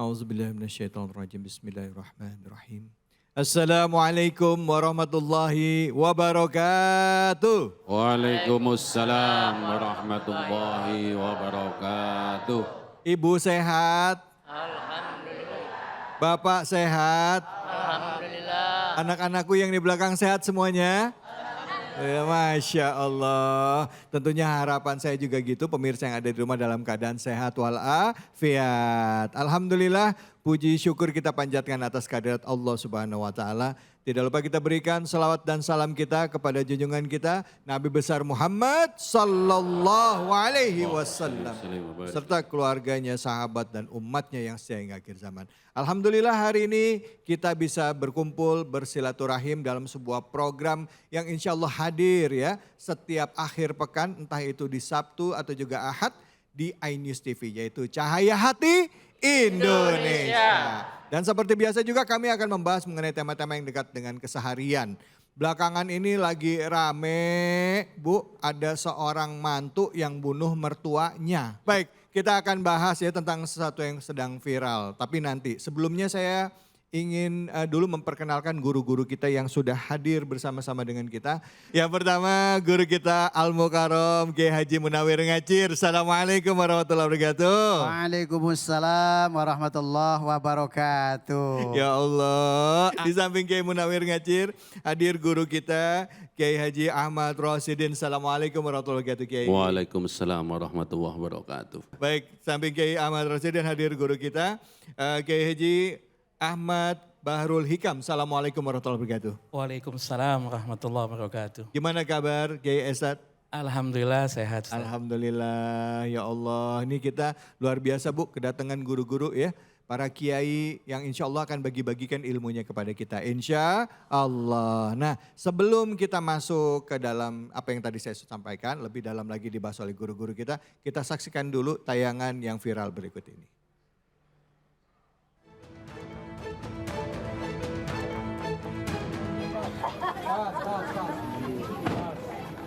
A'udzubillahiminasyaitonirrajim. Bismillahirrahmanirrahim. Assalamualaikum warahmatullahi wabarakatuh. Waalaikumsalam warahmatullahi wabarakatuh. Ibu sehat? Bapak sehat? Alhamdulillah. Anak-anakku yang di belakang sehat semuanya? Ya, Masya Allah. Tentunya harapan saya juga gitu, pemirsa yang ada di rumah dalam keadaan sehat walafiat. Alhamdulillah, puji syukur kita panjatkan atas kehadirat Allah Subhanahu wa taala. Tidak lupa kita berikan salawat dan salam kita kepada junjungan kita Nabi besar Muhammad sallallahu alaihi wasallam serta keluarganya, sahabat dan umatnya yang setia hingga akhir zaman. Alhamdulillah hari ini kita bisa berkumpul bersilaturahim dalam sebuah program yang insya Allah hadir ya setiap akhir pekan, entah itu di Sabtu atau juga Ahad di iNews TV, yaitu Cahaya Hati Indonesia. Dan seperti biasa juga kami akan membahas mengenai tema-tema yang dekat dengan keseharian. Belakangan ini lagi rame, Bu, ada seorang mantu yang bunuh mertuanya. Baik, kita akan bahas ya tentang sesuatu yang sedang viral. Tapi nanti sebelumnya saya ingin dulu memperkenalkan guru-guru kita yang sudah hadir bersama-sama dengan kita. Yang pertama guru kita Al-Mukarram Kiai Haji Munawir Ngacir. Assalamualaikum warahmatullahi wabarakatuh. Waalaikumsalam warahmatullahi wabarakatuh. Ya Allah, di samping Kiai Munawir Ngacir hadir guru kita Kiai Haji Ahmad Rosidin. Assalamualaikum warahmatullahi wabarakatuh Kiai. Waalaikumsalam warahmatullahi wabarakatuh. Baik, samping Kiai Ahmad Rosidin hadir guru kita Kiai Haji Ahmad Bahrul Hikam. Assalamualaikum warahmatullahi wabarakatuh. Waalaikumsalam warahmatullahi wabarakatuh. Gimana kabar Kiai Esat? Alhamdulillah sehat. Alhamdulillah ya Allah. Ini kita luar biasa Bu kedatangan guru-guru ya. Para kiai yang insya Allah akan bagi-bagikan ilmunya kepada kita. Insya Allah. Nah sebelum kita masuk ke dalam apa yang tadi saya sampaikan. Lebih dalam lagi dibahas oleh guru-guru kita. Kita saksikan dulu tayangan yang viral berikut ini.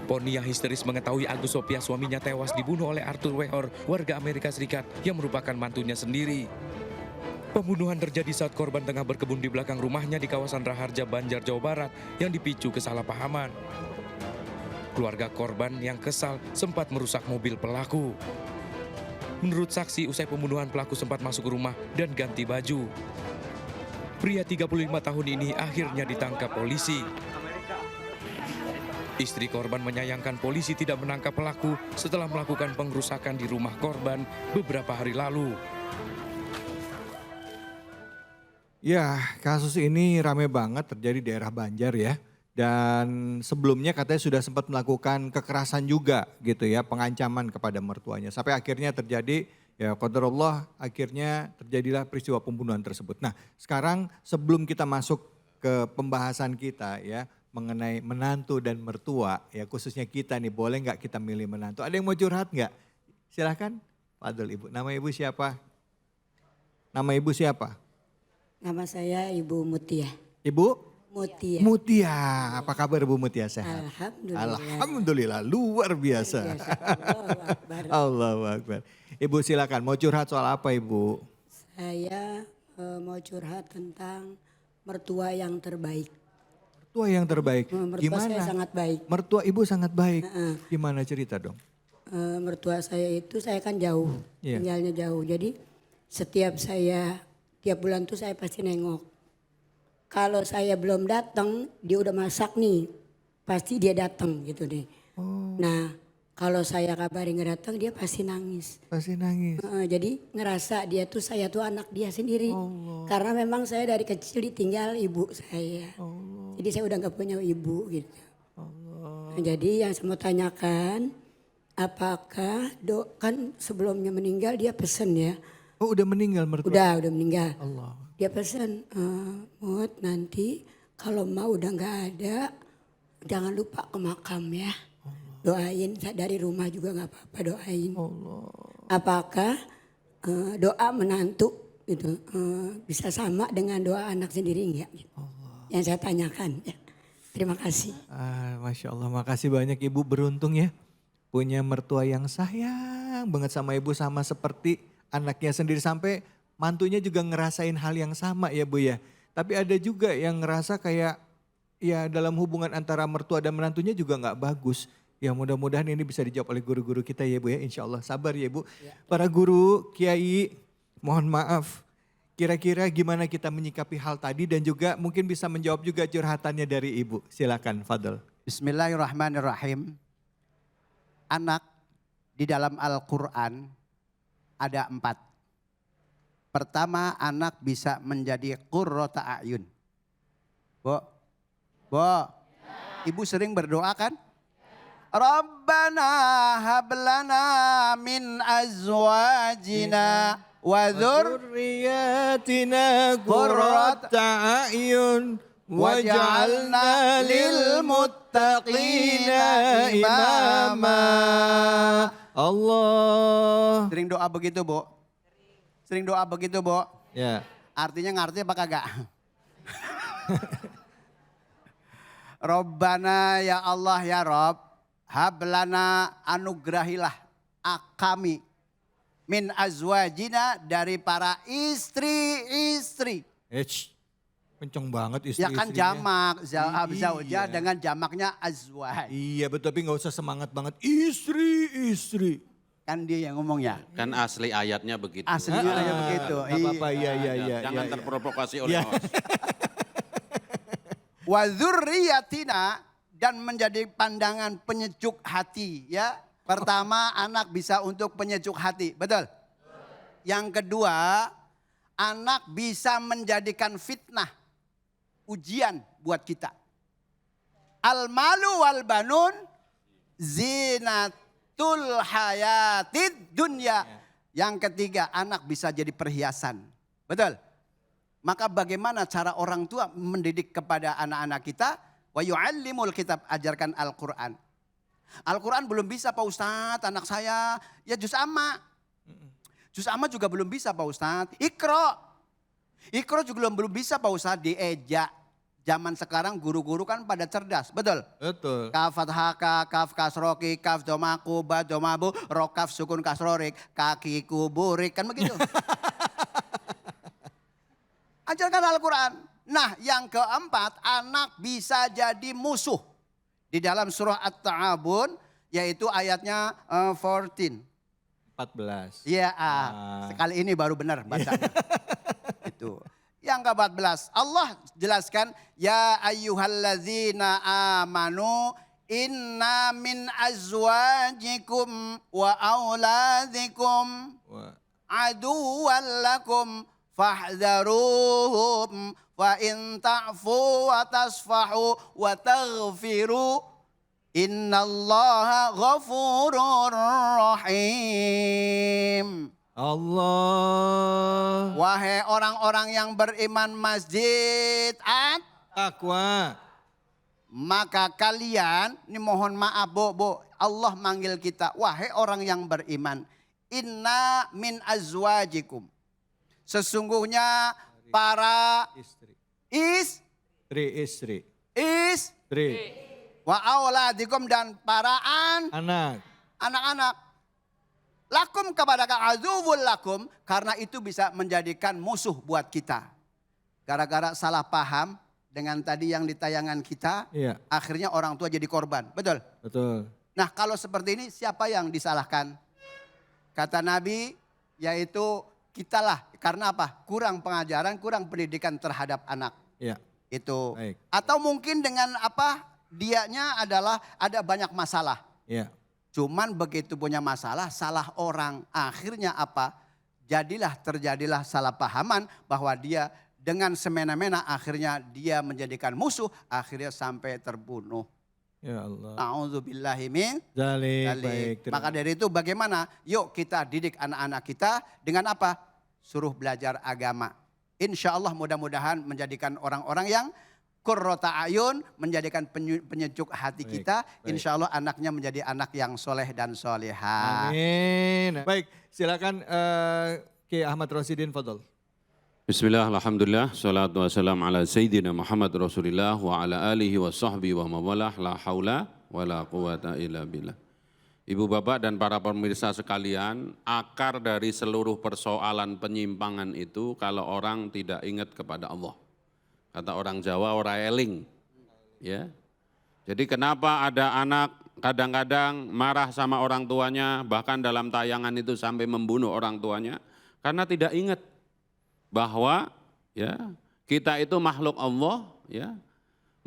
Ponia histeris mengetahui Agus Sophia suaminya tewas dibunuh oleh Arthur Wehor, warga Amerika Serikat yang merupakan mantunya sendiri. Pembunuhan terjadi saat korban tengah berkebun di belakang rumahnya di kawasan Raharja, Banjar, Jawa Barat yang dipicu kesalahpahaman. Keluarga korban yang kesal sempat merusak mobil pelaku. Menurut saksi, usai pembunuhan pelaku sempat masuk ke rumah dan ganti baju. Pria 35 tahun ini akhirnya ditangkap polisi. Istri korban menyayangkan polisi tidak menangkap pelaku setelah melakukan pengrusakan di rumah korban beberapa hari lalu. Ya, kasus ini rame banget terjadi di daerah Banjar ya. Dan sebelumnya katanya sudah sempat melakukan kekerasan juga gitu ya, pengancaman kepada mertuanya. Sampai akhirnya terjadi ya qadarullah, akhirnya terjadilah peristiwa pembunuhan tersebut. Nah, sekarang sebelum kita masuk ke pembahasan kita ya, mengenai menantu dan mertua ya, khususnya kita nih, boleh nggak kita milih menantu? Ada yang mau curhat nggak? Silahkan, Fadl Ibu. Nama Ibu siapa? Nama Ibu siapa? Nama saya Ibu Mutia. Ibu? Mutia. Mutia. Apa kabar Ibu Mutia, sehat? Alhamdulillah. Alhamdulillah, luar biasa. Allahu Akbar. Allahu Akbar. Ibu silakan, mau curhat soal apa Ibu? Saya mau curhat tentang mertua yang terbaik. Mertua yang terbaik. Mertua Gimana? saya sangat baik. Mertua Ibu sangat baik. Gimana cerita dong? Mertua saya itu saya kan jauh, Iya. tinggalnya jauh. Jadi setiap tiap bulan tuh saya pasti nengok. Kalau saya belum datang, dia udah masak nih, pasti dia datang gitu deh. Nah, kalau saya kabari nggak datang, dia pasti nangis. Pasti nangis. Jadi ngerasa saya tuh anak dia sendiri. Karena memang saya dari kecil ditinggal ibu saya. Jadi saya udah nggak punya ibu gitu. Nah, jadi yang saya mau tanyakan, apakah kan sebelumnya meninggal dia pesen ya. Oh udah meninggal mertua? Udah meninggal. Allah. Dia pesen, Mut nanti kalau mau udah nggak ada, jangan lupa ke makam ya. Doain dari rumah juga nggak apa-apa, doain. Apakah doa menantu itu bisa sama dengan doa anak sendiri enggak? Yang saya tanyakan ya. Terima kasih. Masya Allah, makasih banyak Ibu, beruntung ya. Punya mertua yang sayang banget sama Ibu, sama seperti anaknya sendiri, sampai mantunya juga ngerasain hal yang sama ya Bu ya. Tapi ada juga yang ngerasa kayak ya dalam hubungan antara mertua dan menantunya juga nggak bagus. Ya mudah-mudahan ini bisa dijawab oleh guru-guru kita ya Bu ya, insya Allah. Sabar ya Bu. Para guru, kiai, mohon maaf. Kira-kira gimana kita menyikapi hal tadi dan juga mungkin bisa menjawab juga curhatannya dari Ibu. Silakan Fadl. Bismillahirrahmanirrahim. Anak di dalam Al-Quran ada 4. Pertama, anak bisa menjadi qurrata a'yun. Bo, Ibu sering berdoa kan? Rabbana hablana min azwajina wa Dzurriyyatina qurrata a'yun waj'alna lil muttaqina imama. Allah. Sering doa begitu, Bu? Sering doa begitu, Bu? Ya. Artinya ngerti apa kagak? Rabbana ya Allah ya Rabb, hablana anugerahilah kami min azwajina dari para istri-istri. Kenceng banget Ya kan jamak, Iya. zaujah dengan jamaknya azwaj. Iya betul, tapi gak usah semangat banget. Istri. Kan dia yang ngomong ya. Kan asli ayatnya begitu. Aslinya aja begitu. Gak apa-apa, iya. Jangan iya. terprovokasi oleh Iya. host. Wa dzurriyyatina dan menjadi pandangan penyejuk hati ya. Pertama anak bisa untuk penyejuk hati, betul? Yang kedua anak bisa menjadikan fitnah, ujian buat kita. Al-malu wal banun zinatul hayatid dunya. Yang ketiga anak bisa jadi perhiasan, betul? Maka bagaimana cara orang tua mendidik kepada anak-anak kita? Wa yu'allimul kitab, ajarkan Al-Quran. Al-Quran belum bisa Pak Ustadz, anak saya ya juz amma. Juz amma juga belum bisa Pak Ustadz. Ikro juga belum bisa Pak Ustadz, dieja. Zaman sekarang guru-guru kan pada cerdas, betul? Betul. Kaf fathaka, kaf kasroki, kaf domaku, ba domabu, rokaf sukun kasrorik, kaki kuburik, kan begitu. Ajarkan Al-Quran. Nah yang keempat, anak bisa jadi musuh. Di dalam surah At-Ta'abun, yaitu ayatnya 14. 14. Iya, sekali ini baru benar bacanya. Itu. Yang ke-14, Allah jelaskan, ya ayyuhallazina amanu inna min azwajikum wa auladikum aduwwan lakum fahdharuhum wa in ta'fu wa tasfahu wa taghfiru innallaha ghafurur rahim. Allah. Wahai orang-orang yang beriman masjid Takwa. maka kalian, ini mohon maaf Bu, Allah manggil kita, wahai orang yang beriman, inna min azwajikum. Sesungguhnya para Istri. wa auladikum dan para anak-anak. Lakum kepada azuwul lakum, karena itu bisa menjadikan musuh buat kita. Gara-gara salah paham dengan tadi yang di tayangan kita, Iya. akhirnya orang tua jadi korban. Betul? Betul. Nah kalau seperti ini siapa yang disalahkan? Kata Nabi, yaitu kitalah. Karena apa? Kurang pengajaran, kurang pendidikan terhadap anak. Iya. Itu. Baik. Atau mungkin dengan apa? Dianya adalah ada banyak masalah. Iya. Cuman begitu punya masalah, salah orang. Akhirnya apa? Terjadilah salah pahaman bahwa dia dengan semena-mena akhirnya dia menjadikan musuh. Akhirnya sampai terbunuh. Ya Allah. A'udzubillahi min Baik. dzalik. Terima Maka dari itu bagaimana? Yuk kita didik anak-anak kita dengan apa? Suruh belajar agama. Insya Allah mudah-mudahan menjadikan orang-orang yang qurrata ayun, menjadikan penyejuk hati Baik, kita. baik. Insya Allah anaknya menjadi anak yang soleh dan solehah. Amin. Baik, silakan Ki Ahmad Rosidin, fadol. Bismillah, alhamdulillah, salatu wassalam ala Sayyidina Muhammad Rasulillah wa ala alihi wa sahbihi wa mawalah, la hawla wa la quwata illa billah. Ibu bapak dan para pemirsa sekalian, akar dari seluruh persoalan penyimpangan itu kalau orang tidak ingat kepada Allah. Kata orang Jawa, ora eling. Ya. Jadi kenapa ada anak kadang-kadang marah sama orang tuanya, bahkan dalam tayangan itu sampai membunuh orang tuanya, karena tidak ingat bahwa ya kita itu makhluk Allah, ya,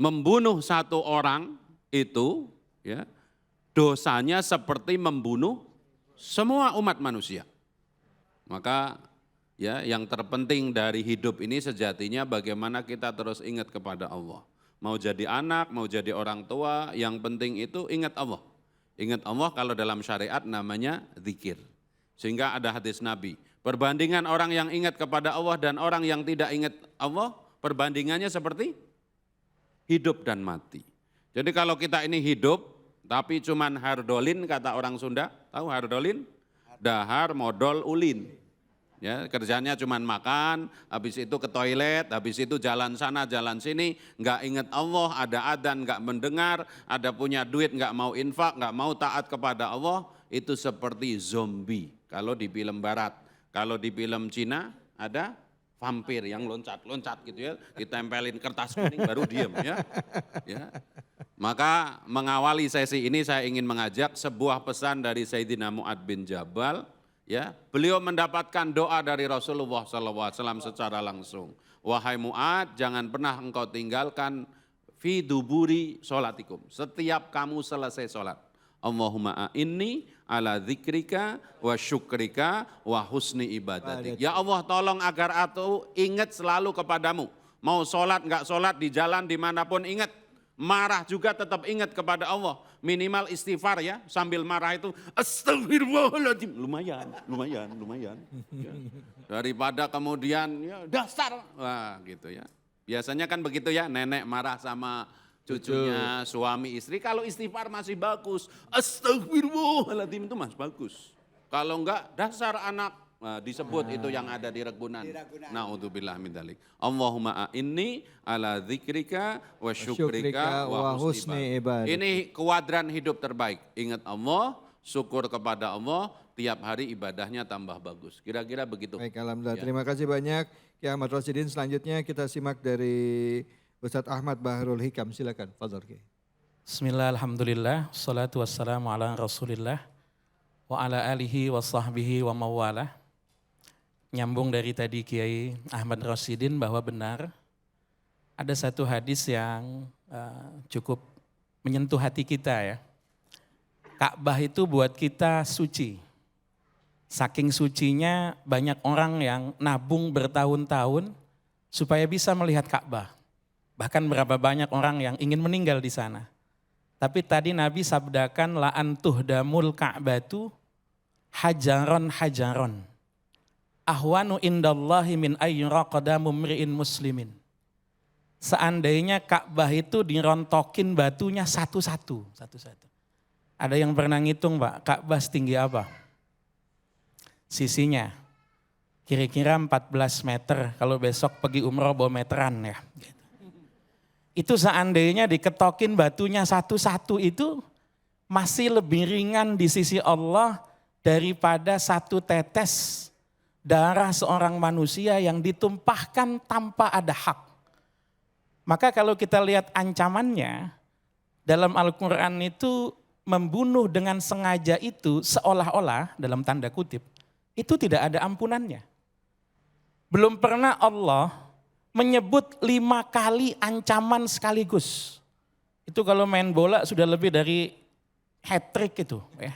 membunuh satu orang itu, ya, dosanya seperti membunuh semua umat manusia. Maka ya yang terpenting dari hidup ini sejatinya bagaimana kita terus ingat kepada Allah. Mau jadi anak, mau jadi orang tua, yang penting itu ingat Allah. Ingat Allah kalau dalam syariat namanya zikir. Sehingga ada hadis Nabi, perbandingan orang yang ingat kepada Allah dan orang yang tidak ingat Allah, perbandingannya seperti hidup dan mati. Jadi kalau kita ini hidup, tapi cuman hardolin kata orang Sunda, tahu hardolin? Dahar, modal, ulin. Ya, kerjanya cuman makan, habis itu ke toilet, habis itu jalan sana, jalan sini, enggak ingat Allah, ada adzan enggak mendengar, ada punya duit enggak mau infak, enggak mau taat kepada Allah, itu seperti zombie. Kalau di film barat, kalau di film Cina ada vampir yang loncat-loncat gitu ya, ditempelin kertas kuning baru diem ya. Ya. Maka mengawali sesi ini saya ingin mengajak sebuah pesan dari Sayyidina Mu'ad bin Jabal. Ya, beliau mendapatkan doa dari Rasulullah SAW secara langsung. Wahai Mu'ad, jangan pernah engkau tinggalkan fi duburi sholatikum. Setiap kamu selesai sholat. Allahumma a'inni ala dzikrika wa syukrika wa husni ibadatik. Ya Allah, tolong agar aku ingat selalu kepadamu. Mau sholat, enggak sholat, di jalan dimanapun ingat. Marah juga tetap ingat kepada Allah. Minimal istighfar ya, sambil marah itu astagfirullahaladzim. Lumayan. Ya. Daripada kemudian ya dasar. Wah gitu ya. Biasanya kan begitu ya, nenek marah sama cucunya, suami istri. Kalau istighfar masih bagus, astagfirullahaladzim itu masih bagus. Kalau enggak dasar anak. Nah, disebut itu yang ada di Ragunan. Na'udzubillah min dzalik. Allahumma a'inni ala dzikrika wa syukrika wa husni ibadah. Ini kuadran hidup terbaik. Ingat Allah, syukur kepada Allah, tiap hari ibadahnya tambah bagus. Kira-kira begitu. Baik, alhamdulillah. Ya. Terima kasih banyak Ki Ahmad Rosidin. Selanjutnya kita simak dari Ustadz Ahmad Bahrul Hikam. Silakan, Fadhol Ki. Bismillah, alhamdulillah, salatu wassalamu ala rasulillah, wa ala alihi wa sahbihi wa mawalah. Nyambung dari tadi Kiai Ahmad Rosidin bahwa benar ada satu hadis yang cukup menyentuh hati kita ya. Ka'bah itu buat kita suci. Saking sucinya banyak orang yang nabung bertahun-tahun supaya bisa melihat Ka'bah. Bahkan berapa banyak orang yang ingin meninggal di sana. Tapi tadi Nabi sabdakan la'an tuhdamul Ka'batu hajaron hajaron. Ahwanu indallahi min ayyuraqadamu mri'in muslimin. Seandainya Ka'bah itu dirontokin batunya satu-satu. Ada yang pernah ngitung Pak, Ka'bah setinggi apa? Sisinya kira-kira 14 meter, kalau besok pergi umroh bawa meteran ya. Itu seandainya diketokin batunya satu-satu itu masih lebih ringan di sisi Allah daripada satu tetes darah seorang manusia yang ditumpahkan tanpa ada hak. Maka kalau kita lihat ancamannya, dalam Al-Quran itu membunuh dengan sengaja itu seolah-olah dalam tanda kutip, itu tidak ada ampunannya. Belum pernah Allah menyebut 5 kali ancaman sekaligus. Itu kalau main bola sudah lebih dari hat-trick itu ya.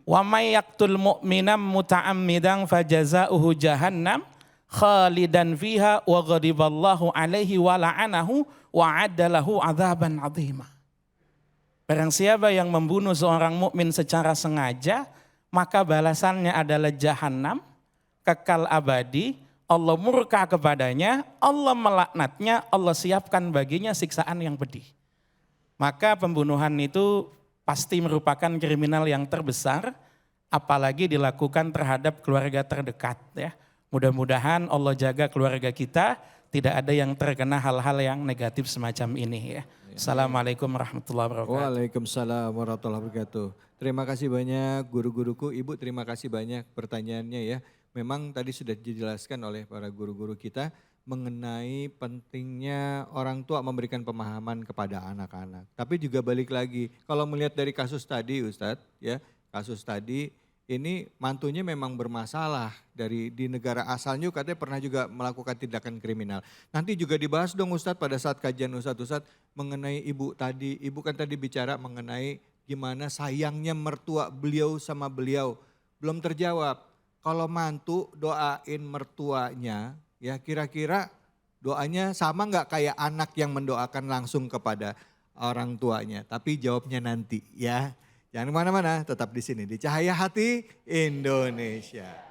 Wa may yaqtul mu'minam muta'ammidan fajaza'uhu jahannam khalidan fiha wa ghadiballahu alaihi wa la'anahu wa 'addalahu 'adzaban 'azima. Barang siapa yang membunuh seorang mukmin secara sengaja, maka balasannya adalah jahanam, kekal abadi, Allah murka kepadanya, Allah melaknatnya, Allah siapkan baginya siksaan yang pedih. Maka pembunuhan itu pasti merupakan kriminal yang terbesar, apalagi dilakukan terhadap keluarga terdekat ya. Mudah-mudahan Allah jaga keluarga kita, tidak ada yang terkena hal-hal yang negatif semacam ini ya. Assalamualaikum warahmatullahi wabarakatuh. Waalaikumsalam warahmatullahi wabarakatuh. Terima kasih banyak guru-guruku. Ibu terima kasih banyak pertanyaannya ya. Memang tadi sudah dijelaskan oleh para guru-guru kita mengenai pentingnya orang tua memberikan pemahaman kepada anak-anak. Tapi juga balik lagi, kalau melihat dari kasus tadi Ustadz, ya kasus tadi ini mantunya memang bermasalah di negara asalnya katanya pernah juga melakukan tindakan kriminal. Nanti juga dibahas dong Ustadz pada saat kajian Ustadz mengenai ibu tadi. Ibu kan tadi bicara mengenai gimana sayangnya mertua beliau sama beliau. Belum terjawab. Kalau mantu doain mertuanya, ya kira-kira doanya sama nggak kayak anak yang mendoakan langsung kepada orang tuanya. Tapi jawabnya nanti ya. Jangan kemana-mana, tetap di sini di Cahaya Hati Indonesia.